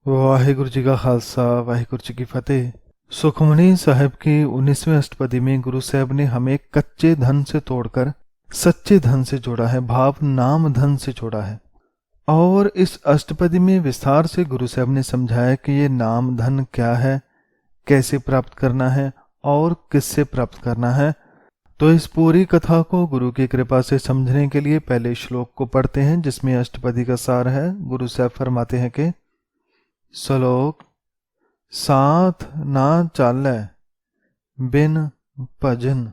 वाहिगुरु जी का खालसा वाहिगुरु जी की फतेह। सुखमनी साहब की 19वीं अष्टपदी में गुरु साहब ने हमें कच्चे धन से तोड़कर सच्चे धन से जोड़ा है, भाव नाम धन से जोड़ा है। और इस अष्टपदी में विस्तार से गुरु साहब ने समझाया कि ये नाम धन क्या है, कैसे प्राप्त करना है और किससे प्राप्त करना है। तो इस पूरी कथा को गुरु की कृपा से समझने के लिए पहले श्लोक को पढ़ते हैं, जिसमें अष्टपदी का सार है। गुरु साहब फरमाते हैं कि श्लोक साथ ना चालै बिन भजन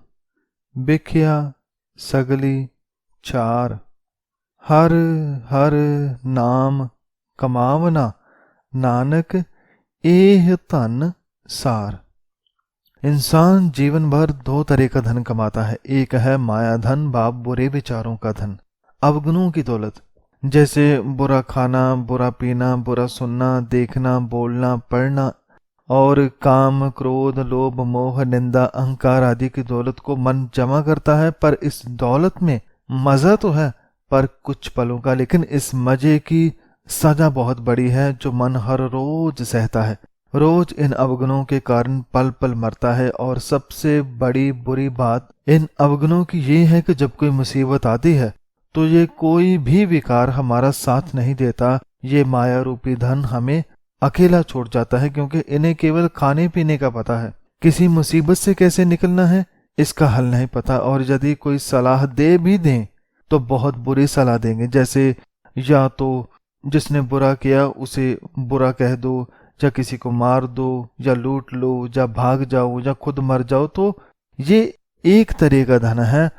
बिख्या सगली चार, हर हर नाम कमावना नानक एह धन सार। इंसान जीवन भर दो तरह का धन कमाता है। एक है माया धन, बाप बुरे विचारों का धन, अवगुणों की दौलत, जैसे बुरा खाना, बुरा पीना, बुरा सुनना, देखना, बोलना, पढ़ना, और काम, क्रोध, लोभ, मोह, निंदा, अहंकार आदि की दौलत को मन जमा करता है। पर इस दौलत में मजा तो है पर कुछ पलों का, लेकिन इस मजे की सजा बहुत बड़ी है जो मन हर रोज सहता है। रोज इन अवगुणों के कारण पल पल मरता है। और सबसे बड़ी बुरी बात इन अवगुणों की ये है कि जब कोई मुसीबत आती है तो ये कोई भी विकार हमारा साथ नहीं देता। ये माया रूपी धन हमें अकेला छोड़ जाता है, क्योंकि इन्हें केवल खाने पीने का पता है। किसी मुसीबत से कैसे निकलना है इसका हल नहीं पता। और यदि कोई सलाह दे भी दें तो बहुत बुरी सलाह देंगे, जैसे या तो जिसने बुरा किया उसे बुरा कह दो, या किसी को मार दो, या लूट लो, या भाग जाओ, या खुद मर जाओ। तो ये एक तरह का धन है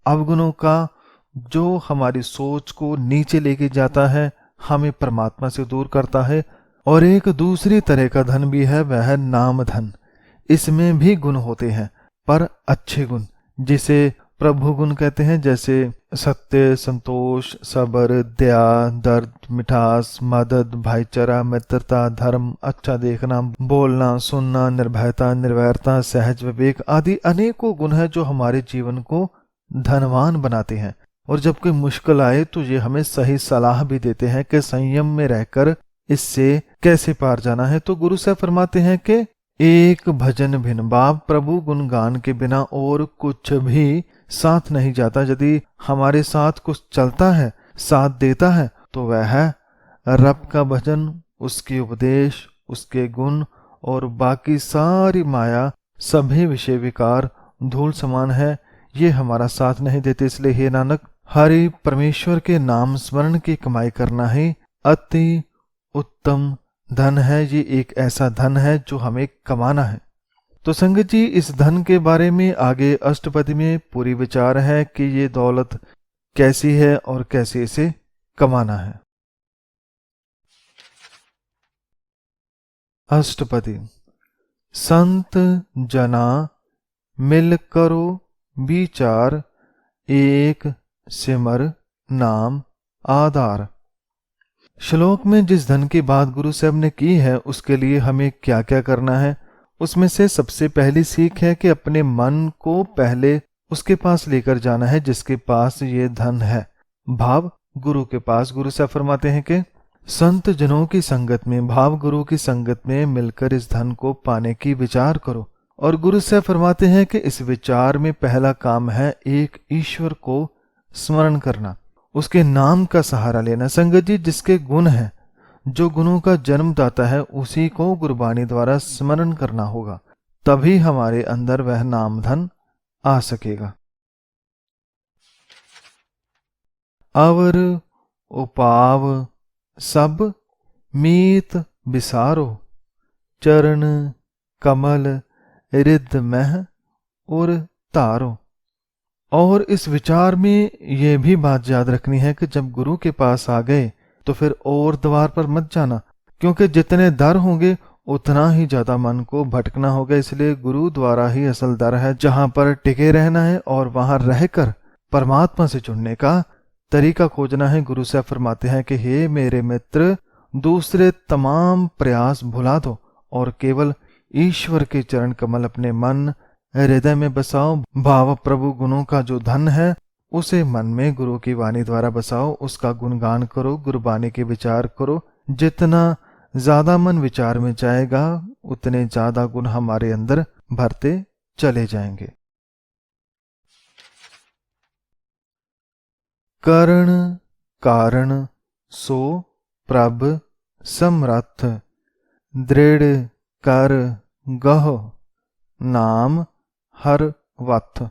अवगुणों का, जो हमारी सोच को नीचे लेके जाता है, हमें परमात्मा से दूर करता है। और एक दूसरी तरह का धन भी है, वह है नाम धन। इसमें भी गुण होते हैं पर अच्छे गुण, जिसे प्रभु गुण कहते हैं, जैसे सत्य, संतोष, सब्र, दया, दर्द, मिठास, मदद, भाईचारा, मित्रता, धर्म, अच्छा देखना, बोलना, सुनना, निर्भयता, निर्वैरता, सहज विवेक आदि अनेकों गुण हैं जो हमारे जीवन को धनवान बनाते हैं। और जब कोई मुश्किल आए तो ये हमें सही सलाह भी देते हैं कि संयम में रहकर इससे कैसे पार जाना है। तो गुरु साहब फरमाते हैं कि एक भजन भिन्न, बाप प्रभु गुणगान के बिना और कुछ भी साथ नहीं जाता। यदि हमारे साथ कुछ चलता है, साथ देता है, तो वह है रब का भजन, उसके उपदेश, उसके गुण, और बाकी सारी माया, सभी विषय विकार धूल समान है, ये हमारा साथ नहीं देते। इसलिए हे नानक, हरि परमेश्वर के नाम स्मरण की कमाई करना ही अति उत्तम धन है। ये एक ऐसा धन है जो हमें कमाना है। तो संगत जी, इस धन के बारे में आगे अष्टपदी में पूरी विचार है कि ये दौलत कैसी है और कैसे इसे कमाना है। अष्टपदी। संत जना मिल करो विचार, एक सिमर नाम आधार। श्लोक में जिस धन की बात गुरु साहब ने की है उसके लिए हमें क्या क्या करना है, उसमें से सबसे पहली सीख है कि अपने मन को पहले उसके पास लेकर जाना है जिसके पास ये धन है, भाव गुरु के पास। गुरु साहब फरमाते हैं कि संत जनों की संगत में, भाव गुरु की संगत में मिलकर इस धन को पाने की विचार करो। और गुरु साहब फरमाते हैं कि इस विचार में पहला काम है एक ईश्वर को स्मरण करना, उसके नाम का सहारा लेना। संगत जी, जिसके गुण हैं, जो गुणों का जन्मदाता है, उसी को गुरबाणी द्वारा स्मरण करना होगा, तभी हमारे अंदर वह नाम धन आ सकेगा। अवर उपाव सब मीत बिसारो, चरण कमल रिद्ध मह और तारो। और इस विचार में यह भी बात याद रखनी है कि जब गुरु के पास आ गए तो फिर और द्वार पर मत जाना, क्योंकि जितने दर होंगे उतना ही ज्यादा मन को भटकना होगा। इसलिए गुरु द्वारा ही असल दर है, जहां पर टिके रहना है और वहां रहकर परमात्मा से जुड़ने का तरीका खोजना है। गुरु साहब फरमाते हैं कि हे मेरे मित्र, दूसरे तमाम प्रयास भुला दो और केवल ईश्वर के चरण कमल अपने मन हृदय में बसाओ। भाव प्रभु गुणों का जो धन है उसे मन में गुरु की वाणी द्वारा बसाओ, उसका गुणगान करो, गुरबाणी के विचार करो। जितना ज्यादा मन विचार में जाएगा, उतने ज्यादा गुण हमारे अंदर भरते चले जाएंगे। कर्ण कारण सो प्रभ समरथ, दृढ़ कर गह नाम हर वथ।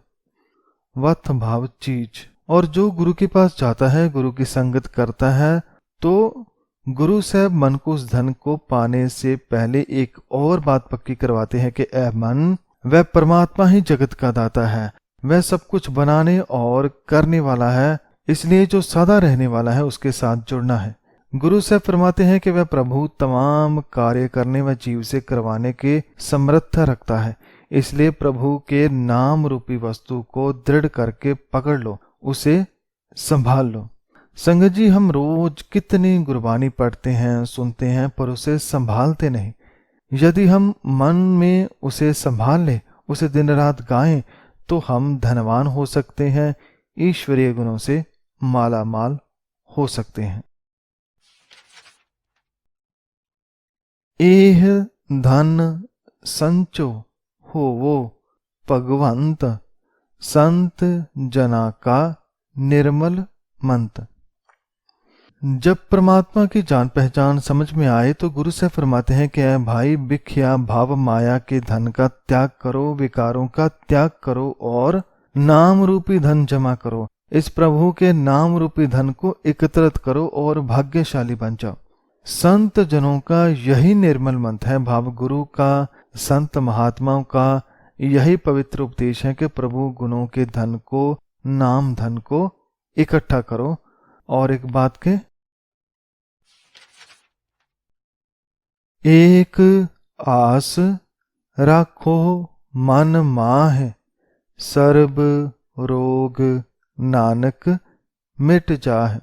वथ भाव चीज। और जो गुरु के पास जाता है, गुरु की संगत करता है, तो गुरु साहब मन को उस धन को पाने से पहले एक और बात पक्की करवाते हैं कि ऐ मन, वह परमात्मा ही जगत का दाता है, वह सब कुछ बनाने और करने वाला है, इसलिए जो सदा रहने वाला है उसके साथ जुड़ना है। गुरु साहब फरमाते हैं कि वह प्रभु तमाम कार्य करने व जीव से करवाने के समर्थ रखता है, इसलिए प्रभु के नाम रूपी वस्तु को दृढ़ करके पकड़ लो, उसे संभाल लो। संगत जी, हम रोज कितनी गुरबानी पढ़ते हैं, सुनते हैं, पर उसे संभालते नहीं। यदि हम मन में उसे संभाल ले, उसे दिन रात गाएं, तो हम धनवान हो सकते हैं, ईश्वरीय गुणों से माला माल हो सकते हैं। एह धन संचो होवो भगवंत, संत जना का निर्मल मंत। जब परमात्मा की जान पहचान समझ में आए तो गुरु से फरमाते हैं कि भाई, भिख्या भाव माया के धन का त्याग करो, विकारों का त्याग करो और नाम रूपी धन जमा करो। इस प्रभु के नाम रूपी धन को एकत्रित करो और भाग्यशाली बन जाओ। संत जनों का यही निर्मल मंत्र है, भाव गुरु का, संत महात्माओं का यही पवित्र उपदेश है कि प्रभु गुणों के धन को, नाम धन को इकट्ठा करो। और एक बात के, एक आस राखो मन माह, सर्ब रोग नानक मिट जाह।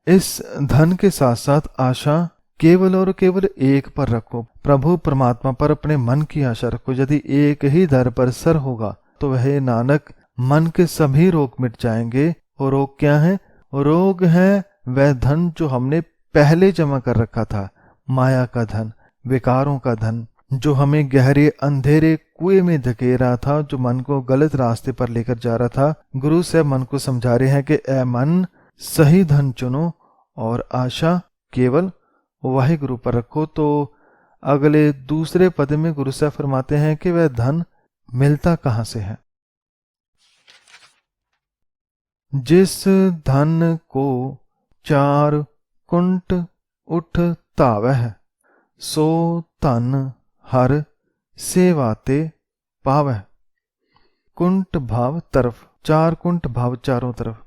इस धन के साथ साथ आशा केवल और केवल एक पर रखो, प्रभु परमात्मा पर अपने मन की आशा रखो। यदि एक ही दर पर सर होगा तो वह नानक मन के सभी रोग मिट जाएंगे। और रोग क्या है? रोग है वह धन जो हमने पहले जमा कर रखा था, माया का धन, विकारों का धन, जो हमें गहरे अंधेरे कुएं में धकेल रहा था, जो मन को गलत रास्ते पर लेकर जा रहा था। गुरु से मन को समझा रहे हैं कि ऐ मन, सही धन चुनो और आशा केवल वाहे गुरु पर रखो। तो अगले दूसरे पद में गुरु साहब फरमाते हैं कि वह धन मिलता कहां से है। जिस धन को चार कुंट उठ तावह, सो धन हर सेवाते पावह। कुंट भाव तरफ, चार कुंट भाव चारों तरफ।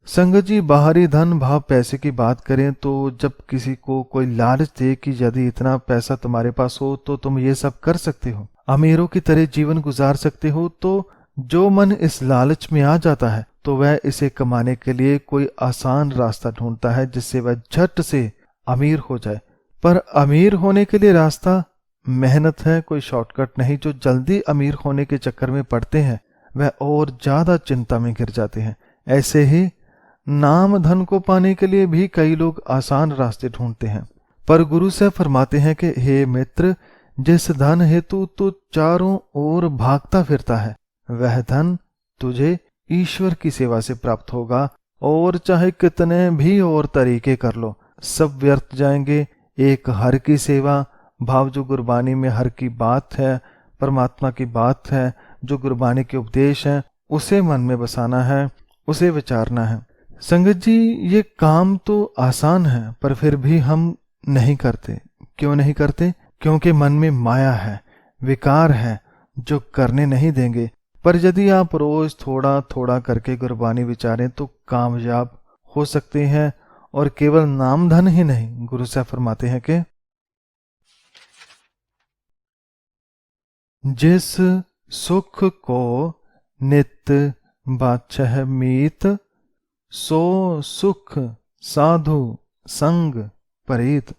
संगत जी, बाहरी धन भाव पैसे की बात करें तो जब किसी को कोई लालच दे कि यदि इतना पैसा तुम्हारे पास हो तो तुम ये सब कर सकते हो, अमीरों की तरह जीवन गुजार सकते हो, तो जो मन इस लालच में आ जाता है तो वह इसे कमाने के लिए कोई आसान रास्ता ढूंढता है जिससे वह झट से अमीर हो जाए। पर अमीर होने के लिए रास्ता मेहनत है, कोई शॉर्टकट नहीं। जो जल्दी अमीर होने के चक्कर में पड़ते हैं वह और ज्यादा चिंता में गिर जाते हैं। ऐसे ही नाम धन को पाने के लिए भी कई लोग आसान रास्ते ढूंढते हैं। पर गुरु से फरमाते हैं कि हे मित्र, जिस धन हेतु तू चारों ओर भागता फिरता है वह धन तुझे ईश्वर की सेवा से प्राप्त होगा, और चाहे कितने भी और तरीके कर लो सब व्यर्थ जाएंगे। एक हर की सेवा भाव, जो गुरबानी में हर की बात है, परमात्मा की बात है, जो गुरबानी के उपदेश हैं, उसे मन में बसाना है, उसे विचारना है। संगत जी, ये काम तो आसान है पर फिर भी हम नहीं करते। क्यों नहीं करते? क्योंकि मन में माया है, विकार है जो करने नहीं देंगे। पर यदि आप रोज थोड़ा थोड़ा करके गुरबानी विचारें तो कामयाब हो सकते हैं। और केवल नाम धन ही नहीं, गुरु साहब फरमाते हैं कि जिस सुख को नित बाछह मीत, सो सुख साधु संग परीत।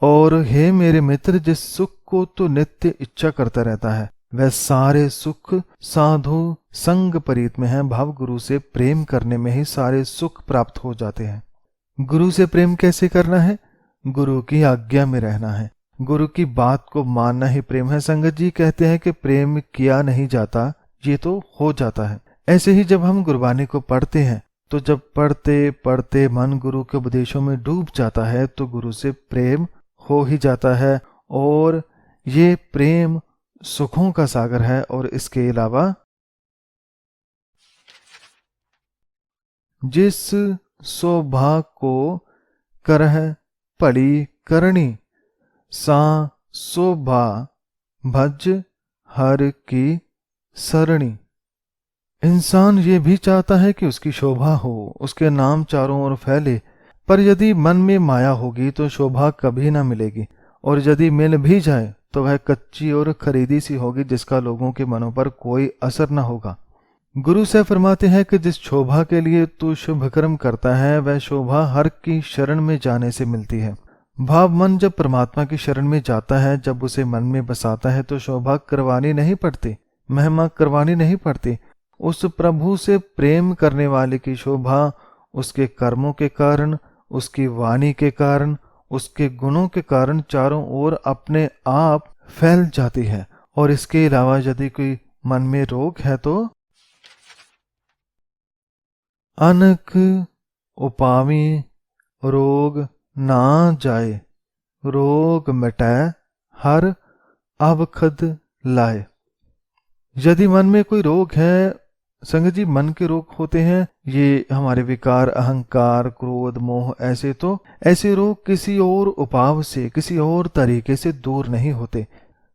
और हे मेरे मित्र, जिस सुख को तो नित्य इच्छा करता रहता है वह सारे सुख साधु संग परीत में है। भाव गुरु से प्रेम करने में ही सारे सुख प्राप्त हो जाते हैं। गुरु से प्रेम कैसे करना है? गुरु की आज्ञा में रहना है। गुरु की बात को मानना ही प्रेम है। संगत जी कहते हैं कि प्रेम किया नहीं जाता, ये तो हो जाता है। ऐसे ही जब हम गुरबानी को पढ़ते हैं तो जब पढ़ते पढ़ते मन गुरु के उपदेशों में डूब जाता है तो गुरु से प्रेम हो ही जाता है। और ये प्रेम सुखों का सागर है। और इसके अलावा जिस सौभाग्य को करह पड़ी करनी, सा शोभा भज हर की सरणी। इंसान ये भी चाहता है कि उसकी शोभा हो, उसके नाम चारों ओर फैले, पर यदि मन में माया होगी तो शोभा कभी ना मिलेगी। और यदि मिल भी जाए तो वह कच्ची और खरीदी सी होगी, जिसका लोगों के मनों पर कोई असर न होगा। गुरु से फरमाते हैं कि जिस शोभा के लिए तू शुभ कर्म करता है वह शोभा हर की शरण में जाने से मिलती है। भाव मन जब परमात्मा की शरण में जाता है, जब उसे मन में बसाता है तो शोभा करवानी नहीं पड़ती, महिमा करवानी नहीं पड़ती। उस प्रभु से प्रेम करने वाले की शोभा उसके कर्मों के कारण, उसकी वाणी के कारण, उसके गुणों के कारण चारों ओर अपने आप फैल जाती है। और इसके अलावा यदि कोई मन में रोग है तो अनक उपावी रोग ना जाए, रोग मिटाए हर अवखद लाए। यदि मन में कोई रोग है, संगत जी मन के रोग होते हैं, ये हमारे विकार, अहंकार, क्रोध, मोह, ऐसे रोग किसी और उपाव से, किसी और तरीके से दूर नहीं होते।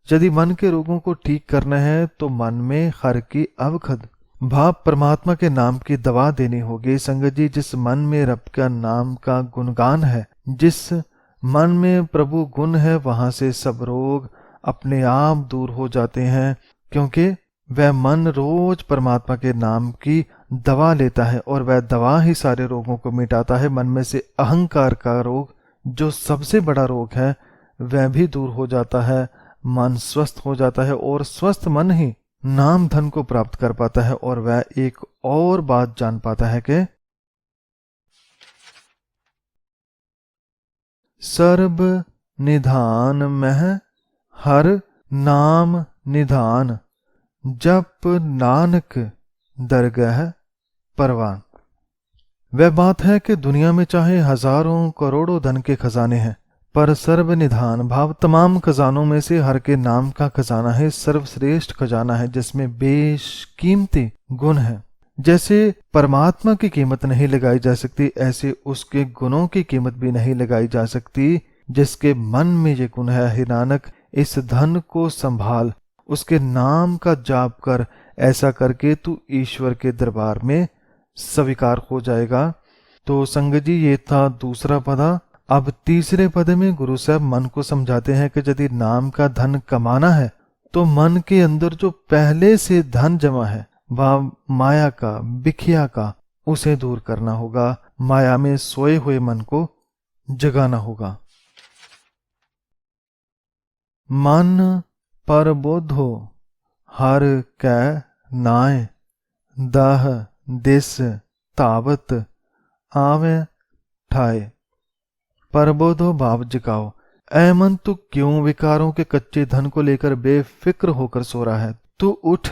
यदि मन के रोगों को ठीक करना है तो मन में हर की अवखद भाव परमात्मा के नाम की दवा देनी होगी। संगत जी जिस मन में रब का नाम का गुणगान है, जिस मन में प्रभु गुण है, वहां से सब रोग अपने आप दूर हो जाते हैं, क्योंकि वह मन रोज परमात्मा के नाम की दवा लेता है और वह दवा ही सारे रोगों को मिटाता है। मन में से अहंकार का रोग, जो सबसे बड़ा रोग है, वह भी दूर हो जाता है। मन स्वस्थ हो जाता है और स्वस्थ मन ही नाम धन को प्राप्त कर पाता है। और वह एक और बात जान पाता है कि सर्ब निधान मह हर नाम निधान, जप नानक दरगह परवान। वह बात है कि दुनिया में चाहे हजारों करोड़ों धन के खजाने हैं, पर सर्वनिधान भाव तमाम खजानों में से हर के नाम का खजाना है, सर्वश्रेष्ठ खजाना है, जिसमें बेशकीमती गुण है। जैसे परमात्मा की कीमत नहीं लगाई जा सकती, ऐसे उसके गुणों की कीमत भी नहीं लगाई जा सकती। जिसके मन में ये गुण है, हे नानक, इस धन को संभाल, उसके नाम का जाप कर। ऐसा करके तू ईश्वर के दरबार में स्वीकार हो जाएगा। तो संगत जी ये था दूसरा पदा। अब तीसरे पद में गुरु साहब मन को समझाते हैं कि यदि नाम का धन कमाना है तो मन के अंदर जो पहले से धन जमा है, वह माया का, बिखिया का, उसे दूर करना होगा। माया में सोए हुए मन को जगाना होगा। मन पर बोधो हर कै नाय, दाह दिस तावत आवे ठाए। परबोधो भाव जगाओ। ऐ मन, तू क्यों विकारों के कच्चे धन को लेकर बेफिक्र होकर सो रहा है? तू उठ,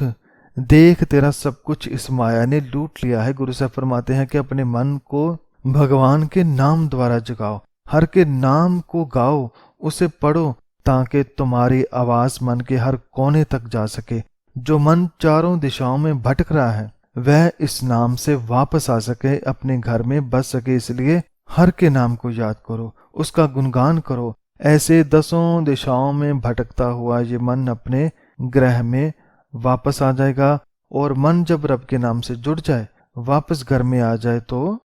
देख तेरा सब कुछ इस माया ने लूट लिया है। गुरु साहब फरमाते हैं कि अपने मन को भगवान के नाम द्वारा जगाओ, हर के नाम को गाओ, उसे पढ़ो, ताकि तुम्हारी आवाज मन के हर कोने तक जा सके। जो मन चारों दिशाओं में भटक रहा है वह इस नाम से वापस आ सके, अपने घर में बस सके। इसलिए हर के नाम को याद करो, उसका गुणगान करो। ऐसे 10 दिशाओं में भटकता हुआ ये मन अपने ग्रह में वापस आ जाएगा। और मन जब रब के नाम से जुड़ जाए, वापस घर में आ जाए, तो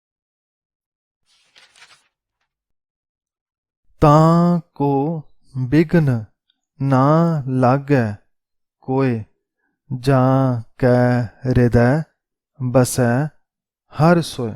ता को बिघ्न ना लागै कोय, जा कै हृदय बसै हर सोय।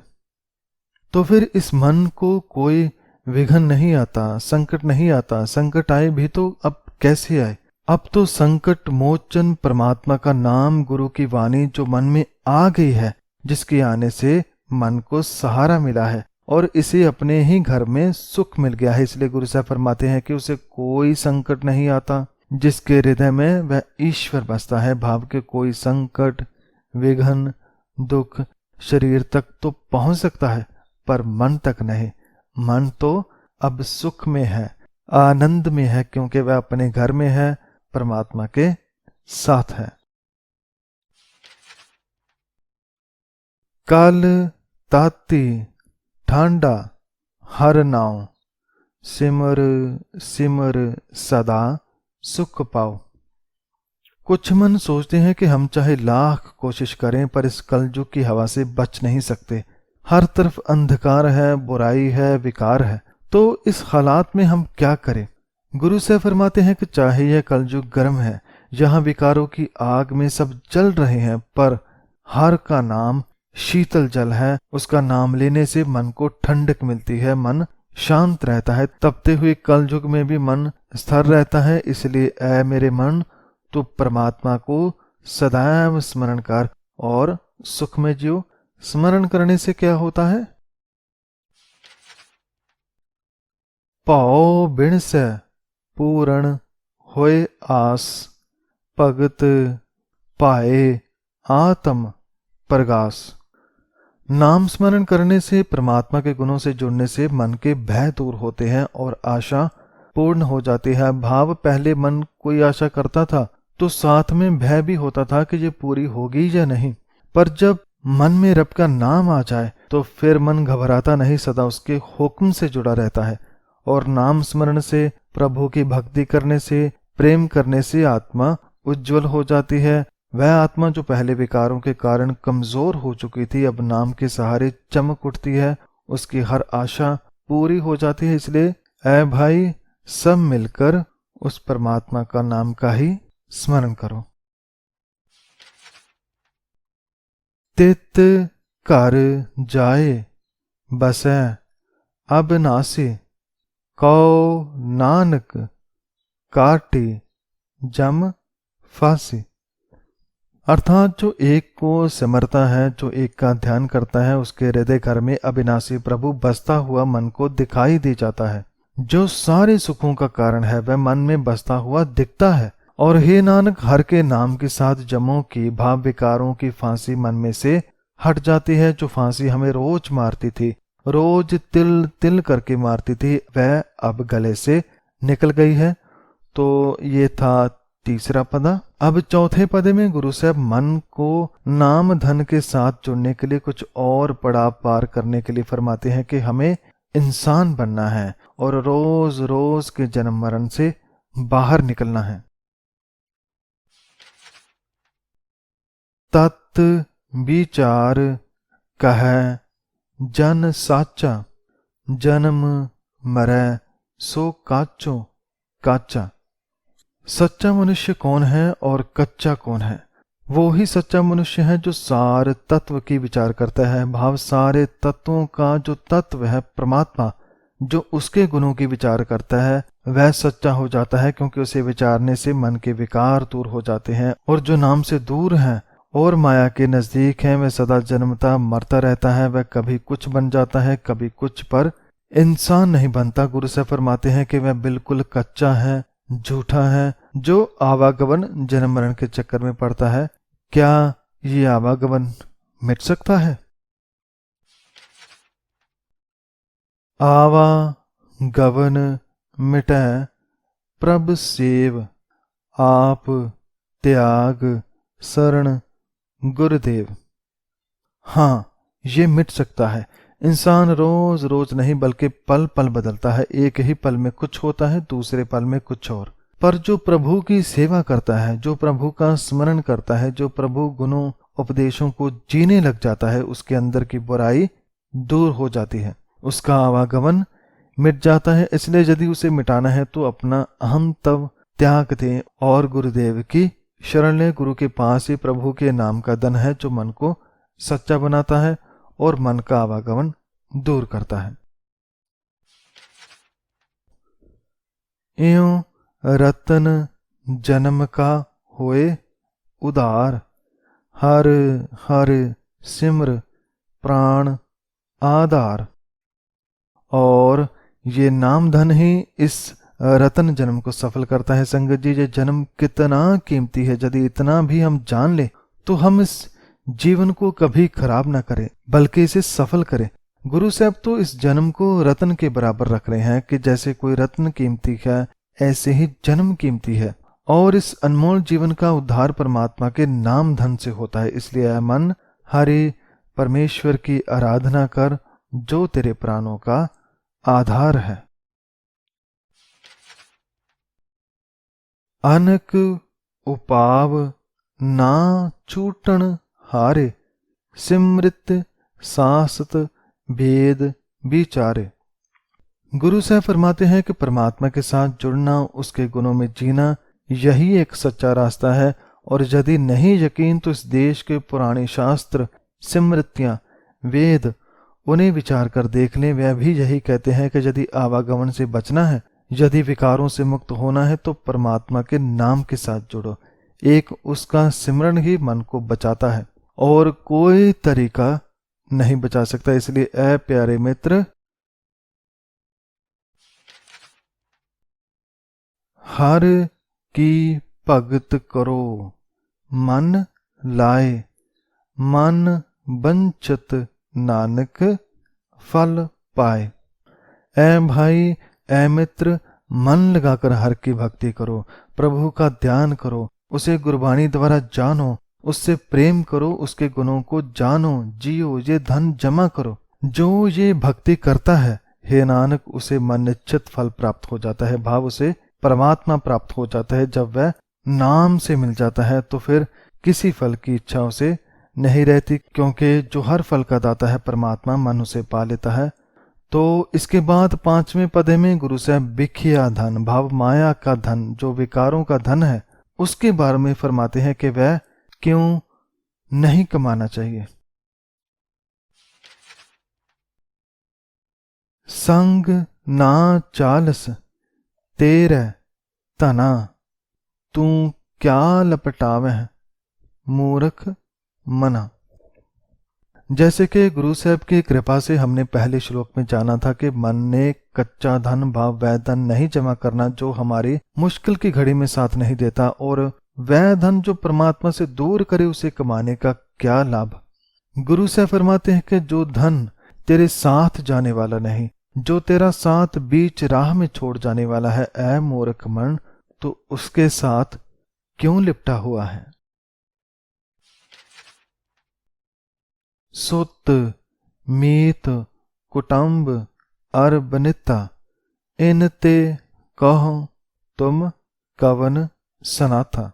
तो फिर इस मन को कोई विघ्न नहीं आता, संकट नहीं आता। संकट आए भी तो अब कैसे आए? अब तो संकट मोचन परमात्मा का नाम, गुरु की वाणी जो मन में आ गई है, जिसके आने से मन को सहारा मिला है और इसे अपने ही घर में सुख मिल गया है। इसलिए गुरु साहब फरमाते हैं कि उसे कोई संकट नहीं आता। जिसके हृदय में वह ईश्वर बसता है, भाव के कोई संकट, विघ्न, दुख शरीर तक तो पहुंच सकता है पर मन तक नहीं। मन तो अब सुख में है, आनंद में है, क्योंकि वह अपने घर में है, परमात्मा के साथ है। काल ताती ठांडा हर नाव, सिमर सिमर सदा सुख पाओ। कुछ मन सोचते हैं कि हम चाहे लाख कोशिश करें पर इस कलयुग की हवा से बच नहीं सकते। हर तरफ अंधकार है, बुराई है, विकार है। तो इस हालात में हम क्या करें? गुरु से फरमाते हैं कि चाहे यह कलयुग गर्म है, यहाँ विकारों की आग में सब जल रहे हैं, पर हर का नाम शीतल जल है। उसका नाम लेने से मन को ठंडक मिलती है, मन शांत रहता है। तपते हुए कलयुग में भी मन स्थिर रहता है। इसलिए ऐ मेरे मन, तो परमात्मा को सदैव स्मरण कर और सुख में जियो। स्मरण करने से क्या होता है? पाओ बिन से पूर्ण होए आस, भगत पाए आत्म प्रगास। नाम स्मरण करने से, परमात्मा के गुणों से जुड़ने से मन के भय दूर होते हैं और आशा पूर्ण हो जाती है। भाव पहले मन कोई आशा करता था तो साथ में भय भी होता था कि ये पूरी होगी या नहीं, पर जब मन में रब का नाम आ जाए तो फिर मन घबराता नहीं, सदा उसके हुक्म से जुड़ा रहता है। और नाम स्मरण से, प्रभु की भक्ति करने से, प्रेम करने से आत्मा उज्जवल हो जाती है। वह आत्मा जो पहले विकारों के कारण कमजोर हो चुकी थी, अब नाम के सहारे चमक उठती है, उसकी हर आशा पूरी हो जाती है। इसलिए ऐ भाई, सब मिलकर उस परमात्मा का नाम का ही स्मरण करो। तित घर जाए बसै अब नासी, कौ नानक काटी जम फांसी। अर्थात जो एक को सिमरता है, जो एक का ध्यान करता है, उसके हृदय घर में अविनाशी प्रभु बसता हुआ मन को दिखाई दे जाता है। जो सारे सुखों का कारण है वह मन में बसता हुआ दिखता है। और हे नानक, हर के नाम के साथ जमों की, भाव विकारों की फांसी मन में से हट जाती है। जो फांसी हमें रोज मारती थी, रोज तिल तिल करके मारती थी, वह अब गले से निकल गई है। तो ये था तीसरा पदा। अब चौथे पदे में गुरु साहब मन को नाम धन के साथ जुड़ने के लिए कुछ और पड़ाव पार करने के लिए फरमाते हैं कि हमें इंसान बनना है और रोज रोज के जन्म मरण से बाहर निकलना है। तत् विचार कह जन साचा, जन्म मरै सो काचो काचा। सच्चा मनुष्य कौन है और कच्चा कौन है? वो ही सच्चा मनुष्य है जो सारे तत्व की विचार करता है। भाव सारे तत्वों का जो तत्व है परमात्मा, जो उसके गुणों की विचार करता है, वह सच्चा हो जाता है, क्योंकि उसे विचारने से मन के विकार दूर हो जाते हैं। और जो नाम से दूर है और माया के नजदीक है, वह सदा जन्मता मरता रहता है। वह कभी कुछ बन जाता है, कभी कुछ, पर इंसान नहीं बनता। गुरु से फरमाते हैं कि वह बिल्कुल कच्चा है, झूठा है, जो आवागमन जन्म मरण के चक्कर में पड़ता है। क्या ये आवागमन मिट सकता है? आवागमन मिटै प्रभ सेव, आप त्याग शरण गुरुदेव। हाँ, ये मिट सकता है। इंसान रोज रोज नहीं बल्कि पल पल बदलता है। एक ही पल में कुछ होता है, दूसरे पल में कुछ और। पर जो प्रभु की सेवा करता है, जो प्रभु का स्मरण करता है, जो प्रभु गुणों उपदेशों को जीने लग जाता है, उसके अंदर की बुराई दूर हो जाती है, उसका आवागमन मिट जाता है। इसलिए यदि उसे मिटाना है तो अपना अहम तब त्याग दें और गुरुदेव की शरण लें। गुरु के पास ही प्रभु के नाम का धन है, जो मन को सच्चा बनाता है और मन का आवागमन दूर करता है। इयों रतन जन्म का होए उदार, हर हर सिमर प्राण आधार। और ये नाम धन ही इस रत्न जन्म को सफल करता है। संगत जी, ये जन्म कितना कीमती है, यदि इतना भी हम जान ले तो हम इस जीवन को कभी खराब ना करें बल्कि इसे सफल करें। गुरु साहब तो इस जन्म को रत्न के बराबर रख रहे हैं कि जैसे कोई रत्न कीमती है ऐसे ही जन्म कीमती है, और इस अनमोल जीवन का उद्धार परमात्मा के नाम धन से होता है। इसलिए ऐ मन, हरि परमेश्वर की आराधना कर जो तेरे प्राणों का आधार है। अनक उपाव ना छूटन हारे, सिमृत सासत भेद विचारे। गुरु साहब फरमाते हैं कि परमात्मा के साथ जुड़ना, उसके गुणों में जीना, यही एक सच्चा रास्ता है। और यदि नहीं यकीन तो इस देश के पुराने शास्त्र, स्मृतियां, वेद, उन्हें विचार कर देख लें। वह भी यही कहते हैं कि यदि आवागमन से बचना है, यदि विकारों से मुक्त होना है तो परमात्मा के नाम के साथ जुड़ो। एक उसका सिमरन ही मन को बचाता है और कोई तरीका नहीं बचा सकता। इसलिए ऐ प्यारे मित्र, हर की भगत करो, मन लाए, मन बंचत नानक फल पाए। ऐ भाई, ऐ मित्र, मन लगाकर हर की भक्ति करो, प्रभु का ध्यान करो, उसे गुरबाणी द्वारा जानो, उससे प्रेम करो, उसके गुणों को जानो, जियो, ये धन जमा करो। जो ये भक्ति करता है, हे नानक, उसे मन निश्चित फल प्राप्त हो जाता है, भाव उसे परमात्मा प्राप्त हो जाता है। जब वह नाम से मिल जाता है तो फिर किसी फल की इच्छा उसे नहीं रहती, क्योंकि जो हर फल का दाता है परमात्मा, मन उसे पा लेता है। तो इसके बाद 5वें पदे में गुरु साहब बिखिया धन, भाव माया का धन, जो विकारों का धन है, उसके बारे में फरमाते हैं कि वह क्यों नहीं कमाना चाहिए। संग ना चालस तेरे तना, तू क्या लपटावह मूर्ख मना। जैसे कि गुरु साहब की कृपा से हमने पहले श्लोक में जाना था कि मन ने कच्चा धन, भाव वह धन नहीं जमा करना जो हमारी मुश्किल की घड़ी में साथ नहीं देता, और वह धन जो परमात्मा से दूर करे उसे कमाने का क्या लाभ। गुरु साहब फरमाते हैं कि जो धन तेरे साथ जाने वाला नहीं, जो तेरा साथ बीच राह में छोड़ जाने वाला है, ऐ मूर्ख मन, तो उसके साथ क्यों लिपटा हुआ है। सुत मीत कुटुंब अर बनिता, इन ते कहो तुम कवन सनाथा।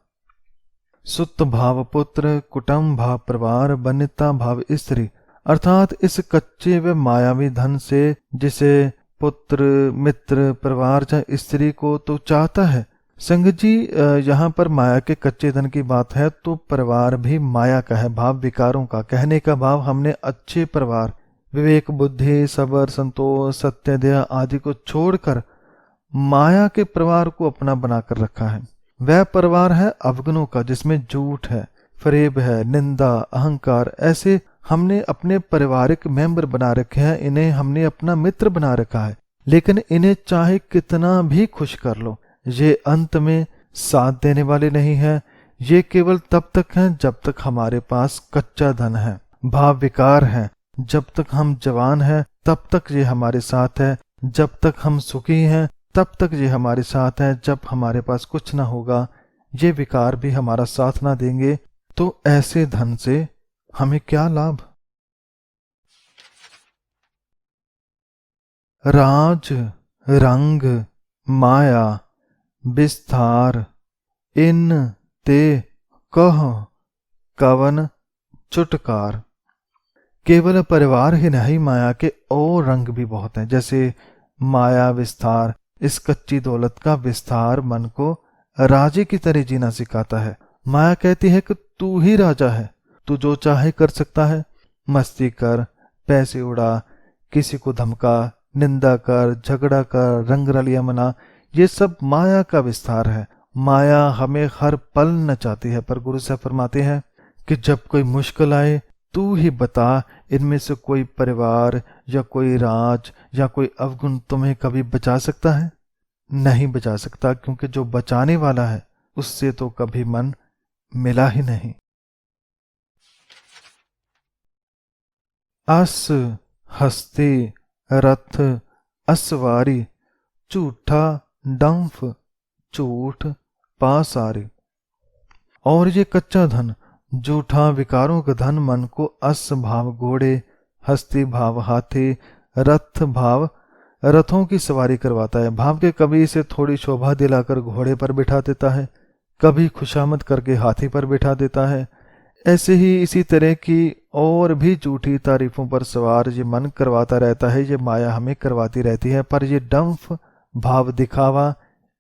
सुत भाव पुत्र, कुटुंब भाव परिवार, बनिता भाव स्त्री, अर्थात इस कच्चे व मायावी धन से जिसे पुत्र, मित्र, परिवार या स्त्री को तो चाहता है। संगत जी, यहाँ पर माया के कच्चे धन की बात है तो परिवार भी माया का है, भाव विकारों का। कहने का भाव, हमने अच्छे परिवार, विवेक, बुद्धि, सबर, संतोष, सत्य, दया आदि को छोड़कर माया के परिवार को अपना बनाकर रखा है। वह परिवार है अवगुणों का, जिसमें झूठ है, फरेब है, निंदा, अहंकार। ऐसे हमने अपने पारिवारिक मेंबर बना रखे हैं, इन्हें हमने अपना मित्र बना रखा है। लेकिन इन्हें चाहे कितना भी खुश कर लो, ये अंत में साथ देने वाले नहीं हैं। ये केवल तब तक हैं जब तक हमारे पास कच्चा धन है, भाव विकार है। जब तक हम जवान हैं तब तक ये हमारे साथ है, जब तक हम सुखी हैं तब तक ये हमारे साथ है। जब हमारे पास कुछ ना होगा, ये विकार भी हमारा साथ ना देंगे। तो ऐसे धन से हमें क्या लाभ। राज रंग माया विस्तार, इन ते कह कवन चुटकार। केवल परिवार ही नहीं, माया के और रंग भी बहुत हैं। जैसे माया विस्तार, इस कच्ची दौलत का विस्तार मन को राजे की तरह जीना सिखाता है। माया कहती है कि तू ही राजा है, तू जो चाहे कर सकता है, मस्ती कर, पैसे उड़ा, किसी को धमका, निंदा कर, झगड़ा कर, रंग रलियां मना। ये सब माया का विस्तार है। माया हमें हर पल नचाती है, पर गुरु साहब फरमाते हैं कि जब कोई मुश्किल आए, तू ही बता, इनमें से कोई परिवार या कोई राज या कोई अवगुण तुम्हें कभी बचा सकता है? नहीं बचा सकता, क्योंकि जो बचाने वाला है उससे तो कभी मन मिला ही नहीं। अस हस्ते रथ असवारी, झूठा डंफ झूठ पासारी। और ये कच्चा धन, झूठा विकारों का धन, मन को अस भाव घोड़े, हस्ती भाव हाथी, रथ भाव रथों की सवारी करवाता है। भाव के कभी इसे थोड़ी शोभा दिलाकर घोड़े पर बिठा देता है, कभी खुशामद करके हाथी पर बिठा देता है। ऐसे ही इसी तरह की और भी झूठी तारीफों पर सवार ये मन करवाता रहता है, ये माया हमें करवाती रहती है। पर ये डंफ भाव दिखावा,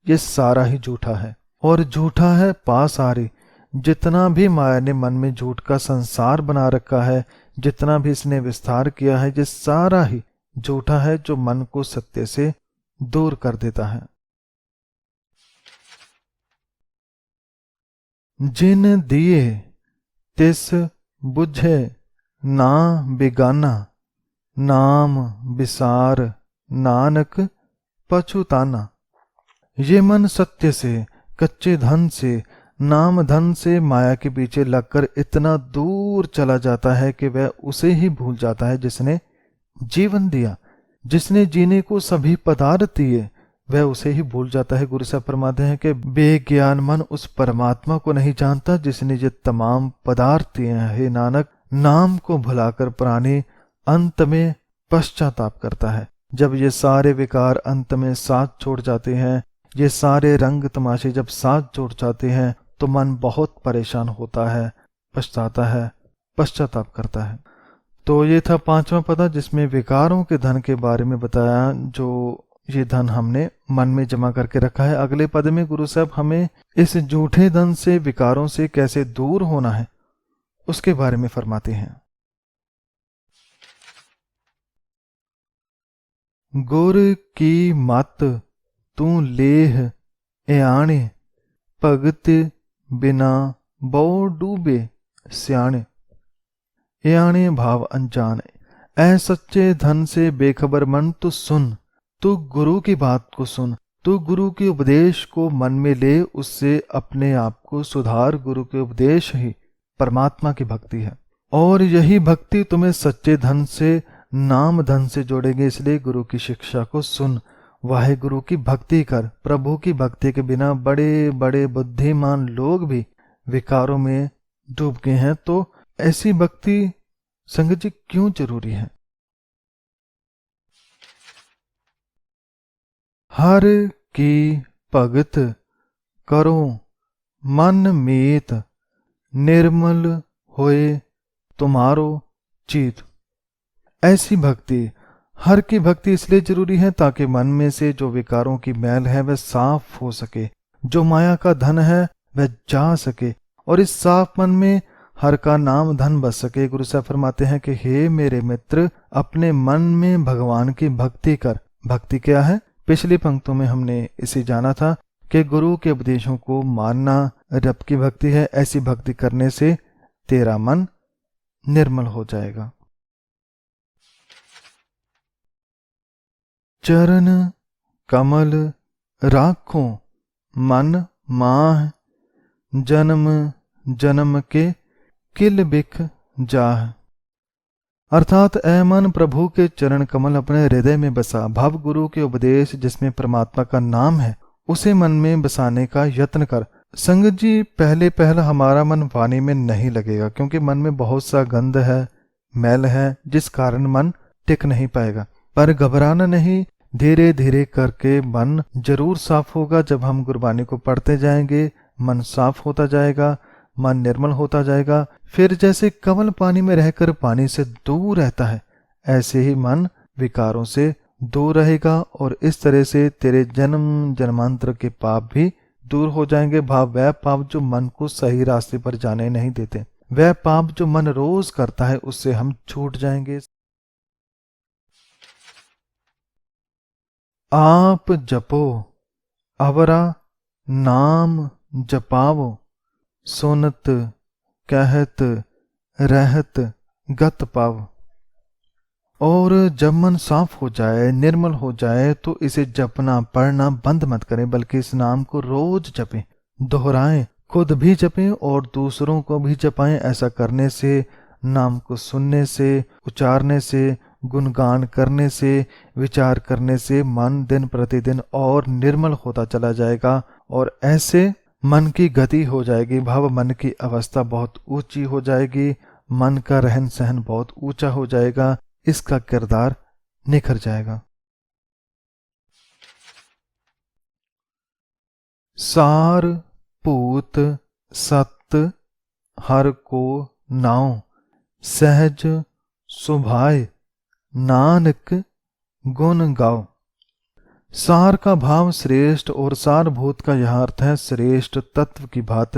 ये सारा ही झूठा है और झूठा है पासारी। जितना भी माया ने मन में झूठ का संसार बना रखा है, जितना भी इसने विस्तार किया है, ये सारा ही झूठा है, जो मन को सत्य से दूर कर देता है। जिन दिए तिस बुझे ना बेगाना, नाम बिसार नानक पछुताना। ये मन सत्य से, कच्चे धन से, नाम धन से, माया के पीछे लगकर इतना दूर चला जाता है कि वह उसे ही भूल जाता है जिसने जीवन दिया, जिसने जीने को सभी पदार्थ दिए, वह उसे ही भूल जाता है। गुरु साहब फरमाते हैं कि बेज्ञान मन उस परमात्मा को नहीं जानता जिसने ये तमाम पदार्थ दिए हैं। हे नानक, नाम को भुलाकर प्राणी अंत में पश्चाताप करता है। जब ये सारे विकार अंत में साथ छोड़ जाते हैं, ये सारे रंग तमाशे जब साथ छोड़ जाते हैं, तो मन बहुत परेशान होता है, पछताता है, पश्चाताप करता है। तो ये था 5वां पद, जिसमें विकारों के धन के बारे में बताया, जो ये धन हमने मन में जमा करके रखा है। अगले पद में गुरु साहब हमें इस झूठे धन से, विकारों से कैसे दूर होना है उसके बारे में फरमाते हैं। गुर की मत तू लेह एआणे, भगत बिना बहु डूबे सियाणे। एआणे भाव अनजान, ऐ सच्चे धन से बेखबर मन तू सुन, तू गुरु की बात को सुन, तू गुरु के उपदेश को मन में ले, उससे अपने आप को सुधार। गुरु के उपदेश ही परमात्मा की भक्ति है और यही भक्ति तुम्हें सच्चे धन से, नाम धन से जोड़ेंगे। इसलिए गुरु की शिक्षा को सुन, वाहे गुरु की भक्ति कर। प्रभु की भक्ति के बिना बड़े बड़े बुद्धिमान लोग भी विकारों में डूब गए हैं। तो ऐसी भक्ति संगत जी क्यों जरूरी है? हर की भगत करो मन मीत, निर्मल होए तुम्हारो चीत। ऐसी भक्ति, हर की भक्ति इसलिए जरूरी है ताकि मन में से जो विकारों की मैल है वह साफ हो सके, जो माया का धन है वह जा सके और इस साफ मन में हर का नाम धन बस सके। गुरु साहब फरमाते हैं कि हे मेरे मित्र, अपने मन में भगवान की भक्ति कर। भक्ति क्या है? पिछली पंक्तियों में हमने इसे जाना था कि गुरु के उपदेशों को मानना रब की भक्ति है। ऐसी भक्ति करने से तेरा मन निर्मल हो जाएगा। चरण कमल राखो मन माह, जन्म जन्म के किल बिख जाह। अर्थात ऐ मन, प्रभु के चरण कमल अपने हृदय में बसा। भव गुरु के उपदेश जिसमें परमात्मा का नाम है उसे मन में बसाने का यत्न कर। संगत जी, पहले हमारा मन वाणी में नहीं लगेगा, क्योंकि मन में बहुत सा गंध है, मैल है, जिस कारण मन टिक नहीं पाएगा। पर घबराना नहीं, धीरे धीरे करके मन जरूर साफ होगा। जब हम गुरबानी को पढ़ते जाएंगे मन साफ होता जाएगा, मन निर्मल होता जाएगा। फिर जैसे कमल पानी में रहकर पानी से दूर रहता है, ऐसे ही मन विकारों से दूर रहेगा और इस तरह से तेरे जन्म जन्मांतर के पाप भी दूर हो जाएंगे। भाव वह पाप जो मन को सही रास्ते पर जाने नहीं देते, वह पाप जो मन रोज करता है, उससे हम छूट जाएंगे। आप जपो अवरा नाम जपावो, सुनत कहत रहत गत पाव। और जब मन साफ हो जाए, निर्मल हो जाए, तो इसे जपना पढ़ना बंद मत करें, बल्कि इस नाम को रोज जपें, दोहराएं, खुद भी जपें और दूसरों को भी जपाएं। ऐसा करने से, नाम को सुनने से, उच्चारने से, गुणगान करने से, विचार करने से मन दिन प्रतिदिन और निर्मल होता चला जाएगा, और ऐसे मन की गति हो जाएगी, भाव मन की अवस्था बहुत ऊंची हो जाएगी, मन का रहन सहन बहुत ऊंचा हो जाएगा, इसका किरदार निखर जाएगा। सार पूत सत हर को नाव, सहज सुभाए नानक गुण गाओ। सार का भाव श्रेष्ठ और सारभूत का यह अर्थ है श्रेष्ठ तत्व की बात।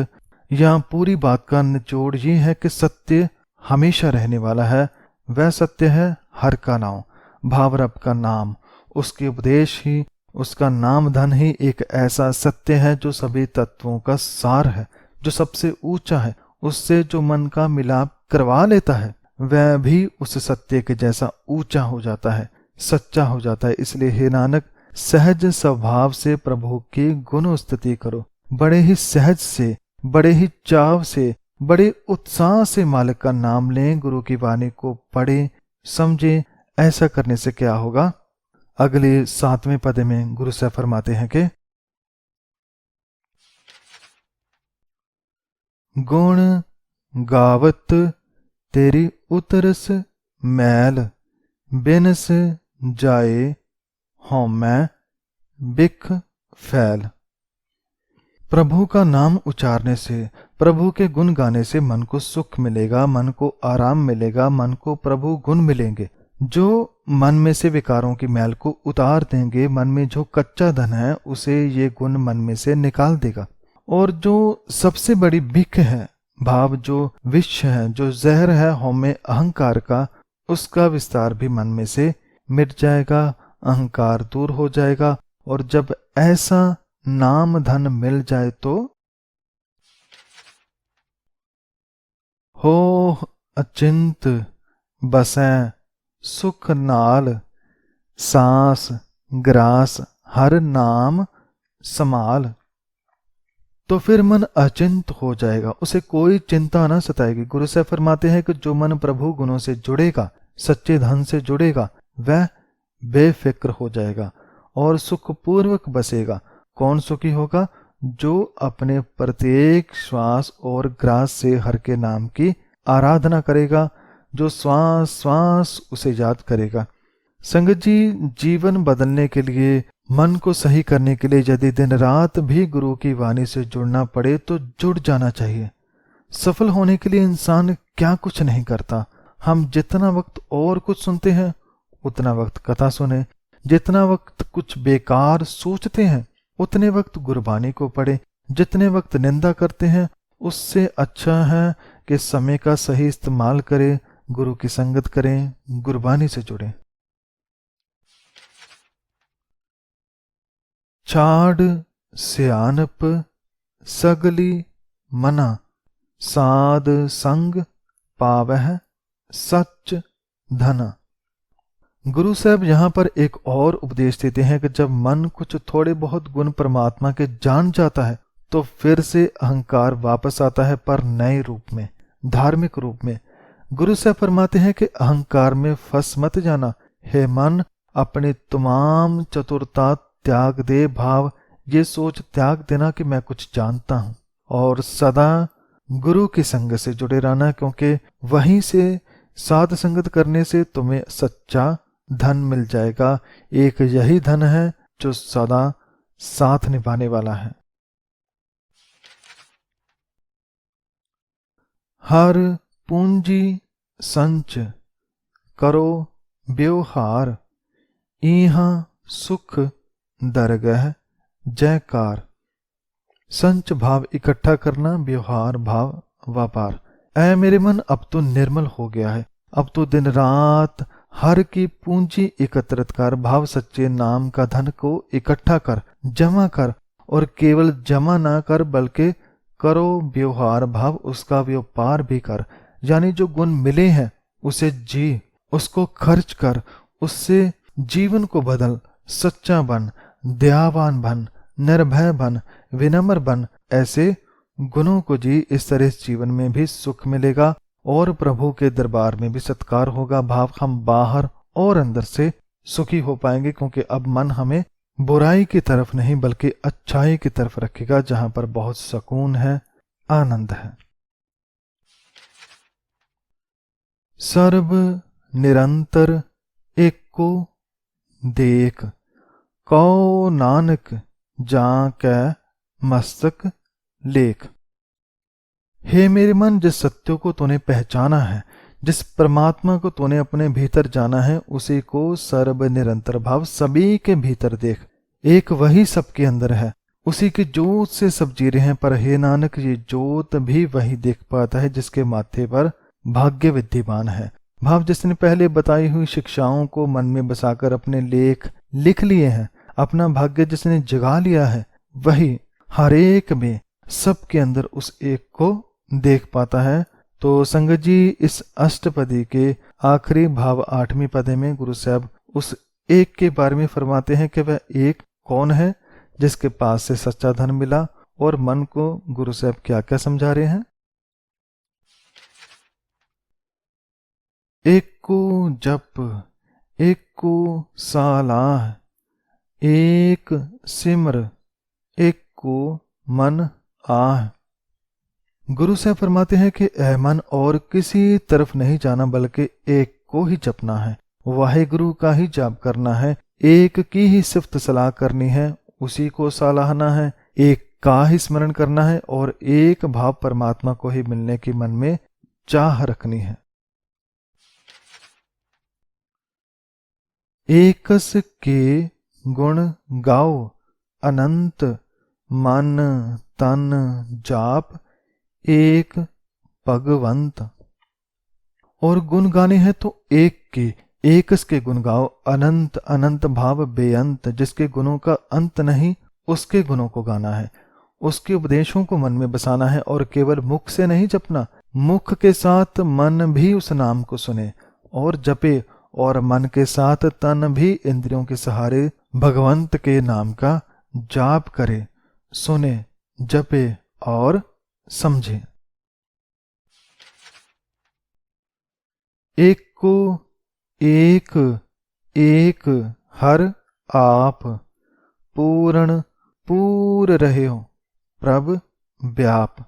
यह पूरी बात का निचोड़ ये है कि सत्य हमेशा रहने वाला है। वह सत्य है हर का नाम, भाव रब का नाम, उसके उपदेश ही, उसका नाम धन ही एक ऐसा सत्य है जो सभी तत्वों का सार है, जो सबसे ऊंचा है। उससे जो मन का मिलाप करवा लेता है वह भी उस सत्य के जैसा ऊंचा हो जाता है, सच्चा हो जाता है। इसलिए हे नानक, सहज स्वभाव से प्रभु की गुण स्तुति करो, बड़े ही सहज से, बड़े ही चाव से, बड़े उत्साह से मालिक का नाम लें, गुरु की वाणी को पढ़ें, समझें। ऐसा करने से क्या होगा? अगले 7वें पद में गुरु साहब फरमाते हैं कि गुण गावत तेरी उतरस मैल, बिनस जाए हौमै बिख फैल। प्रभु का नाम उच्चारने से, प्रभु के गुण गाने से मन को सुख मिलेगा, मन को आराम मिलेगा, मन को प्रभु गुण मिलेंगे जो मन में से विकारों की मैल को उतार देंगे। मन में जो कच्चा धन है उसे ये गुण मन में से निकाल देगा। और जो सबसे बड़ी बिख है, भाव जो विष है, जो जहर है हौमे अहंकार का, उसका विस्तार भी मन में से मिट जाएगा, अहंकार दूर हो जाएगा। और जब ऐसा नाम धन मिल जाए तो हो अचिंत बसै सुख नाल, सांस ग्रास हर नाम समाल। तो फिर मन अचिंत हो जाएगा, उसे कोई चिंता ना सताएगी। गुरु साहब फरमाते हैं कि जो मन प्रभु गुणों से जुड़ेगा, सच्चे धन से जुड़ेगा, वह बेफिक्र हो जाएगा और सुखपूर्वक बसेगा। कौन सुखी होगा? जो अपने प्रत्येक श्वास और ग्रास से हर के नाम की आराधना करेगा, जो श्वास श्वास उसे याद करेगा। संगत जी, जीवन बदलने के लिए, मन को सही करने के लिए यदि दिन रात भी गुरु की वाणी से जुड़ना पड़े तो जुड़ जाना चाहिए। सफल होने के लिए इंसान क्या कुछ नहीं करता। हम जितना वक्त और कुछ सुनते हैं उतना वक्त कथा सुने, जितना वक्त कुछ बेकार सोचते हैं उतने वक्त गुरबानी को पढ़े, जितने वक्त निंदा करते हैं उससे अच्छा है कि समय का सही इस्तेमाल करें, गुरु की संगत करें, गुरबानी से जुड़ें। छाड़ सियानप सगली मना, साध संग पावह सच धना। गुरु साहब यहाँ पर एक और उपदेश देते हैं कि जब मन कुछ थोड़े बहुत गुण परमात्मा के जान जाता है तो फिर से अहंकार वापस आता है, पर नए रूप में, धार्मिक रूप में। गुरु साहब फरमाते हैं कि अहंकार में फंस मत जाना। हे मन, अपनी तमाम चतुरता त्याग दे, भाव ये सोच त्याग देना कि मैं कुछ जानता हूं, और सदा गुरु की संगत से जुड़े रहना, क्योंकि वहीं से साध संगत करने से तुम्हें सच्चा धन मिल जाएगा। एक यही धन है जो सदा साथ निभाने वाला है। हर पूंजी संच करो व्यवहार, इहा सुख दरगह जयकार। संच भाव इकट्ठा करना, व्यवहार भाव व्यापार। ऐ मेरे मन, अब तो निर्मल हो गया है, अब तो दिन रात हर की पूंजी एकत्रित कर, भाव सच्चे नाम का धन को इकट्ठा कर, जमा कर, और केवल जमा ना कर बल्कि करो व्यवहार, भाव उसका व्यापार भी कर। यानी जो गुण मिले हैं उसे जी, उसको खर्च कर, उससे जीवन को बदल, सच्चा बन, दयावान बन, निर्भय बन, विनम्र बन। ऐसे गुणों को जी, इस तरह इस जीवन में भी सुख मिलेगा और प्रभु के दरबार में भी सत्कार होगा। भाव हम बाहर और अंदर से सुखी हो पाएंगे, क्योंकि अब मन हमें बुराई की तरफ नहीं बल्कि अच्छाई की तरफ रखेगा, जहां पर बहुत सुकून है, आनंद है। सर्व निरंतर एक को देख, कौ नानक जा कै मस्तक लेख। हे मेरे मन, जिस सत्य को तूने पहचाना है, जिस परमात्मा को तूने अपने भीतर जाना है, उसी को सर्व निरंतर भाव सभी के भीतर देख। एक वही सबके अंदर है, उसी की जोत से सब जी रहे हैं। पर हे नानक, ये जोत भी वही देख पाता है जिसके माथे पर भाग्य विद्यमान है। भाव जिसने पहले बताई हुई शिक्षाओं को मन में बसाकर अपने लेख लिख लिए हैं, अपना भाग्य जिसने जगा लिया है, वही हर एक में, सबके अंदर उस एक को देख पाता है। तो संगत जी, इस अष्टपदी के आखिरी भाव 8वीं पदे में गुरु साहब उस एक के बारे में फरमाते हैं कि वह एक कौन है जिसके पास से सच्चा धन मिला। और मन को गुरु साहब क्या क्या समझा रहे हैं। एक को जप, एक को सालाह, एक सिमर, एक को मन आह। गुरु साहब फरमाते हैं कि ऐ मन, और किसी तरफ नहीं जाना बल्कि एक को ही जपना है, वाहिगुरु का ही जाप करना है, एक की ही सिफ्त सलाह करनी है, उसी को सलाहना है, एक का ही स्मरण करना है और एक भाव परमात्मा को ही मिलने की मन में चाह रखनी है। एकस के गुण गाओ अनंत, मन तन जाप एक भगवंत। और गुण गाने हैं तो एक के, एकस के गुण गाओ, अनंत, अनंत भाव बेअंत, जिसके गुणों का अंत नहीं, उसके गुणों को गाना है, उसके उपदेशों को मन में बसाना है। और केवल मुख से नहीं जपना, मुख के साथ मन भी उस नाम को सुने और जपे, और मन के साथ तन भी इंद्रियों के सहारे भगवंत के नाम का जाप करे, सुने, जपे और समझे। एक को एक, एक हर आप, पूर्ण पूर रहे हो प्रभ व्याप।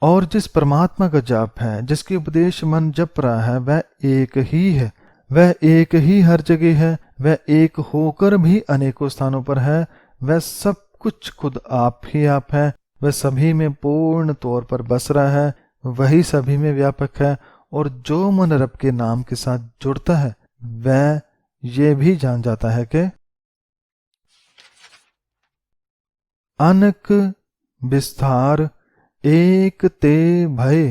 और जिस परमात्मा का जाप है, जिसके उपदेश मन जप रहा है, वह एक ही है, वह एक ही हर जगह है, वह एक होकर भी अनेकों स्थानों पर है, वह सब कुछ खुद आप ही आप है, वह सभी में पूर्ण तौर पर बस रहा है, वही सभी में व्यापक है। और जो मन रब के नाम के साथ जुड़ता है, वह ये भी जान जाता है कि अनक विस्तार एक ते भय,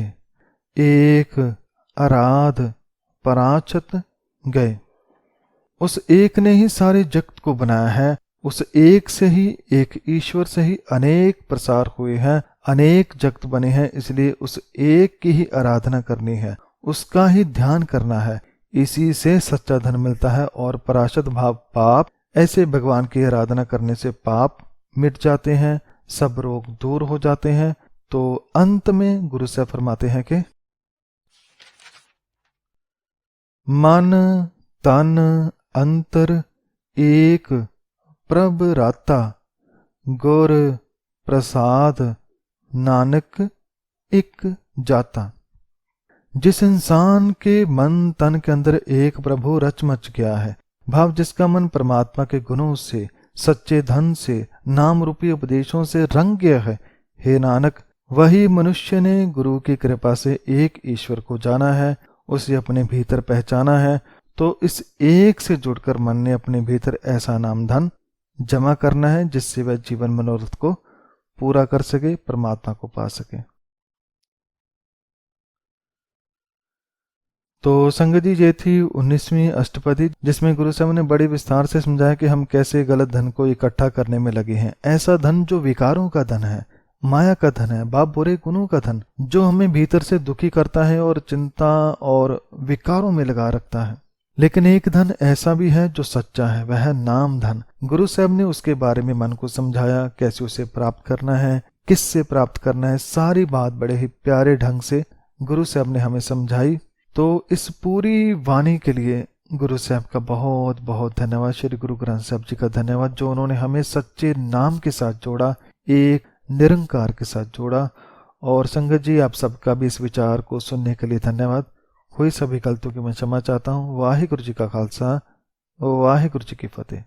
एक आराध पराचत गए। उस एक ने ही सारे जगत को बनाया है, उस एक से ही, एक ईश्वर से ही अनेक प्रसार हुए हैं, अनेक जगत बने हैं। इसलिए उस एक की ही आराधना करनी है, उसका ही ध्यान करना है, इसी से सच्चा धन मिलता है और पराशत भाव पाप। ऐसे भगवान की आराधना करने से पाप मिट जाते हैं, सब रोग दूर हो जाते हैं। तो अंत में गुरु साहब फरमाते हैं कि मन तन अंतर एक प्रभ राता, गुर प्रसाद नानक एक जाता। जिस इंसान के मन तन के अंदर एक प्रभु रच मच गया है, भाव जिसका मन परमात्मा के गुणों से, सच्चे धन से, नाम रूपी उपदेशों से रंग गया है, हे नानक, वही मनुष्य ने गुरु की कृपा से एक ईश्वर को जाना है, उसे अपने भीतर पहचाना है। तो इस एक से जुड़कर मन ने अपने भीतर ऐसा नाम धन जमा करना है जिससे वह जीवन मनोरथ को पूरा कर सके, परमात्मा को पा सके। तो संगत जी, ये थी 19वीं अष्टपदी, जिसमें गुरु साहब ने बड़े विस्तार से समझाया कि हम कैसे गलत धन को इकट्ठा करने में लगे हैं। ऐसा धन जो विकारों का धन है, माया का धन है, बाप बुरे गुणों का धन, जो हमें भीतर से दुखी करता है और चिंता और विकारों में लगा रखता है। लेकिन एक धन ऐसा भी है जो सच्चा है, वह है नाम धन। गुरु साहब ने उसके बारे में मन को समझाया, कैसे उसे प्राप्त करना है, किससे प्राप्त करना है, सारी बात बड़े ही प्यारे ढंग से गुरु साहब ने हमें समझाई। तो इस पूरी वाणी के लिए गुरु साहब का बहुत बहुत धन्यवाद। श्री गुरु ग्रंथ साहब जी का धन्यवाद, जो उन्होंने हमें सच्चे नाम के साथ जोड़ा, एक निरंकार के साथ जोड़ा। और संगत जी, आप सबका भी इस विचार को सुनने के लिए धन्यवाद। हुई सभी गलतियों की मैं क्षमा चाहता हूँ। वाहिगुरु जी का खालसा, वाहिगुरु जी की फतेह।